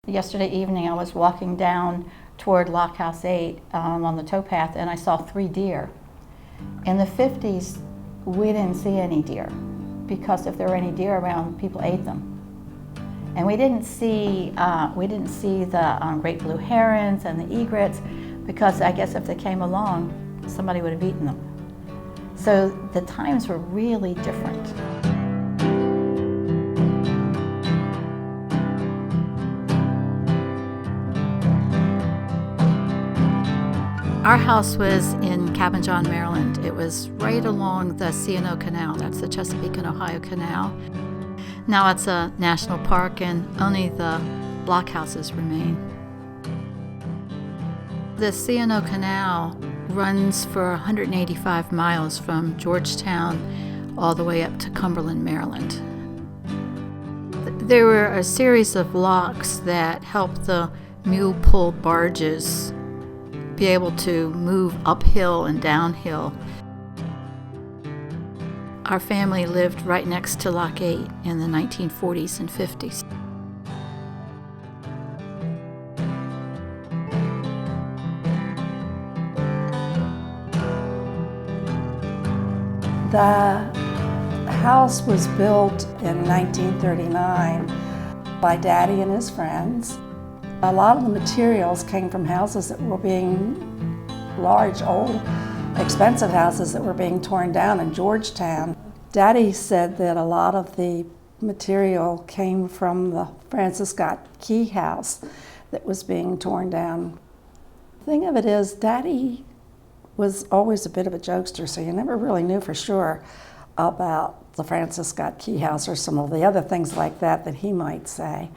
Yesterday evening I was walking down toward Lock House 8 on the towpath, and I saw 3 deer. In the 50s, we didn't see any deer because if there were any deer around, people ate them. And we didn't see the great blue herons and the egrets because I guess if they came along, somebody would have eaten them. So the times were really different. Our house was in Cabin John, Maryland. It was right along the C&O Canal. That's the Chesapeake and Ohio Canal. Now it's a national park and only the blockhouses remain. The C&O Canal runs for 185 miles from Georgetown all the way up to Cumberland, Maryland. There were a series of locks that helped the mule-pulled barges be able to move uphill and downhill. Our family lived right next to Lock 8 in the 1940s and 50s. The house was built in 1939 by Daddy and his friends. A lot of the materials came from houses that were being large, old, expensive houses that were being torn down in Georgetown. Daddy said that a lot of the material came from the Francis Scott Key house that was being torn down. The thing of it is, Daddy was always a bit of a jokester, so you never really knew for sure about the Francis Scott Key house or some of the other things like that that he might say.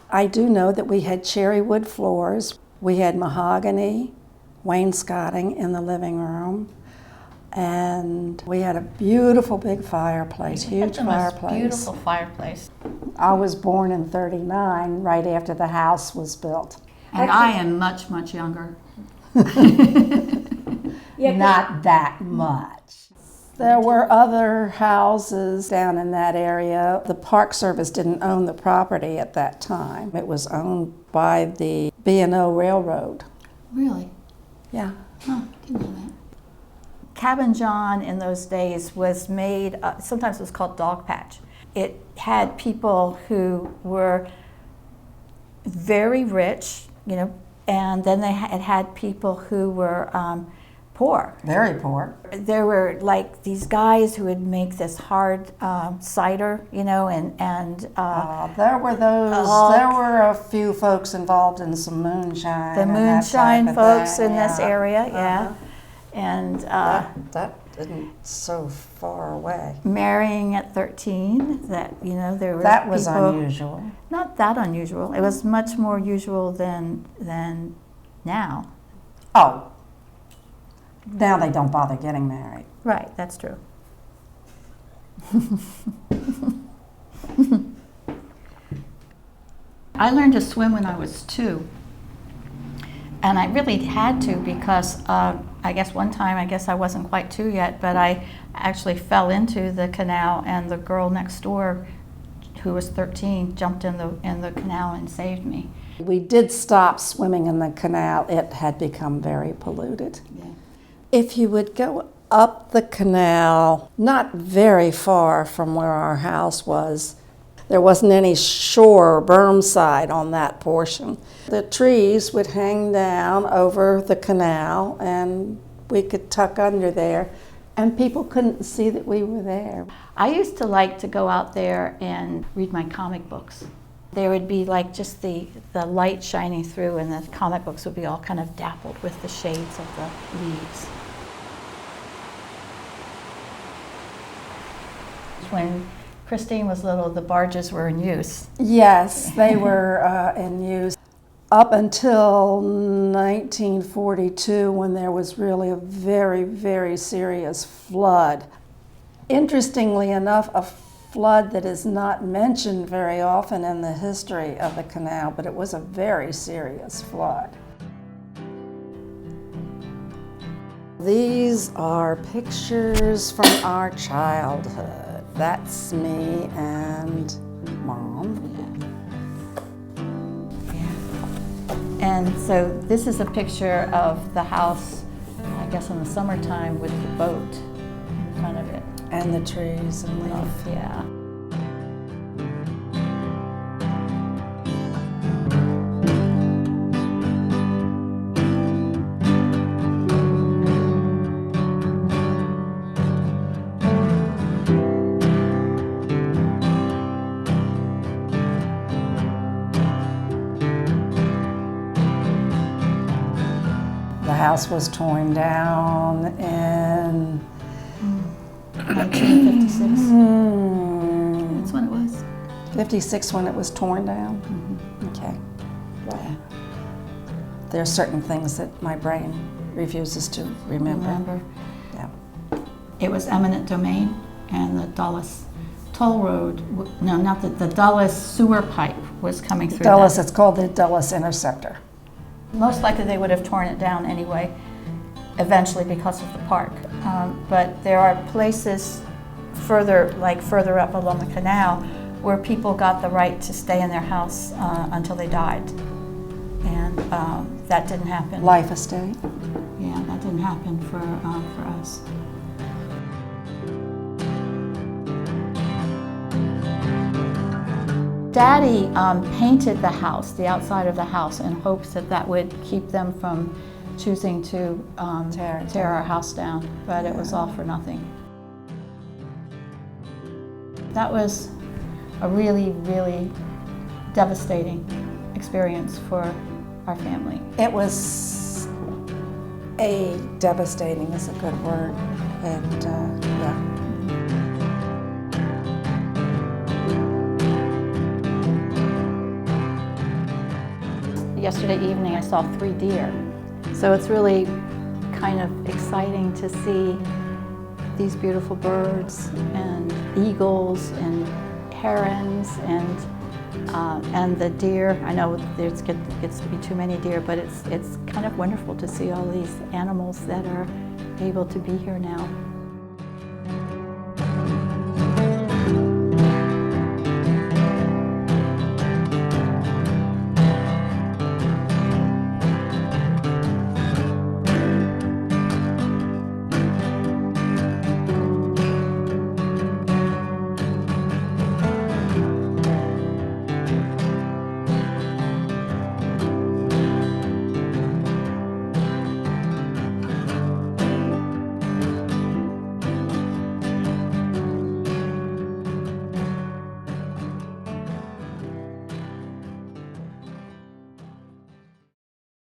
I do know that we had cherry wood floors, we had mahogany wainscoting in the living room, and we had a beautiful big fireplace, huge fireplace. Beautiful fireplace. I was born in '39, right after the house was built. And I am much, much younger. Not that much. There were other houses down in that area. The Park Service didn't own the property at that time. It was owned by the B&O Railroad. Really? Yeah. Oh, didn't know that. Cabin John in those days was made, sometimes it was called Dog Patch. It had people who were very rich, and then it had people who were poor. Very poor. There were like these guys who would make this hard cider, and there were those. There were a few folks involved in some moonshine. The moonshine folks in this area, yeah, and that isn't so far away. Marrying at 13. There were that was people, unusual. Not that unusual. It was much more usual than now. Oh. Now they don't bother getting married. Right, that's true. I learned to swim when I was 2. And I really had to because I guess one time, I wasn't quite 2 yet, but I actually fell into the canal and the girl next door who was 13 jumped in the canal and saved me. We did stop swimming in the canal. It had become very polluted. Yeah. If you would go up the canal, not very far from where our house was, there wasn't any shore or berm side on that portion. The trees would hang down over the canal and we could tuck under there and people couldn't see that we were there. I used to like to go out there and read my comic books. There would be like just the light shining through and the comic books would be all kind of dappled with the shades of the leaves. When Christine was little, the barges were in use. Yes, they were in use up until 1942 when there was really a very, very serious flood. Interestingly enough, a flood that is not mentioned very often in the history of the canal, but it was a very serious flood. These are pictures from our childhood. That's me and Mom. Yeah. And so this is a picture of the house, I guess in the summertime, with the boat in front of it. And the trees and leaf. Yeah. The house was torn down in 1956. That's when it was. 56 when it was torn down. Okay. Yeah. There are certain things that my brain refuses to remember. Yeah. It was eminent domain, and the Dulles toll road, no, not the Dulles sewer pipe was coming through Dulles, that. it's called the Dulles Interceptor. Most likely they would have torn it down anyway, eventually because of the park. But there are places further up along the canal where people got the right to stay in their house until they died. And that didn't happen. Life estate. Yeah, that didn't happen for us. Daddy painted the house, the outside of the house, in hopes that that would keep them from choosing to tear our house down, but it was all for nothing. That was a really, really devastating experience for our family. It was devastating is a good word, and yeah. Yesterday evening I saw 3 deer. So it's really kind of exciting to see these beautiful birds and eagles and herons and the deer. I know it gets to be too many deer, but it's kind of wonderful to see all these animals that are able to be here now.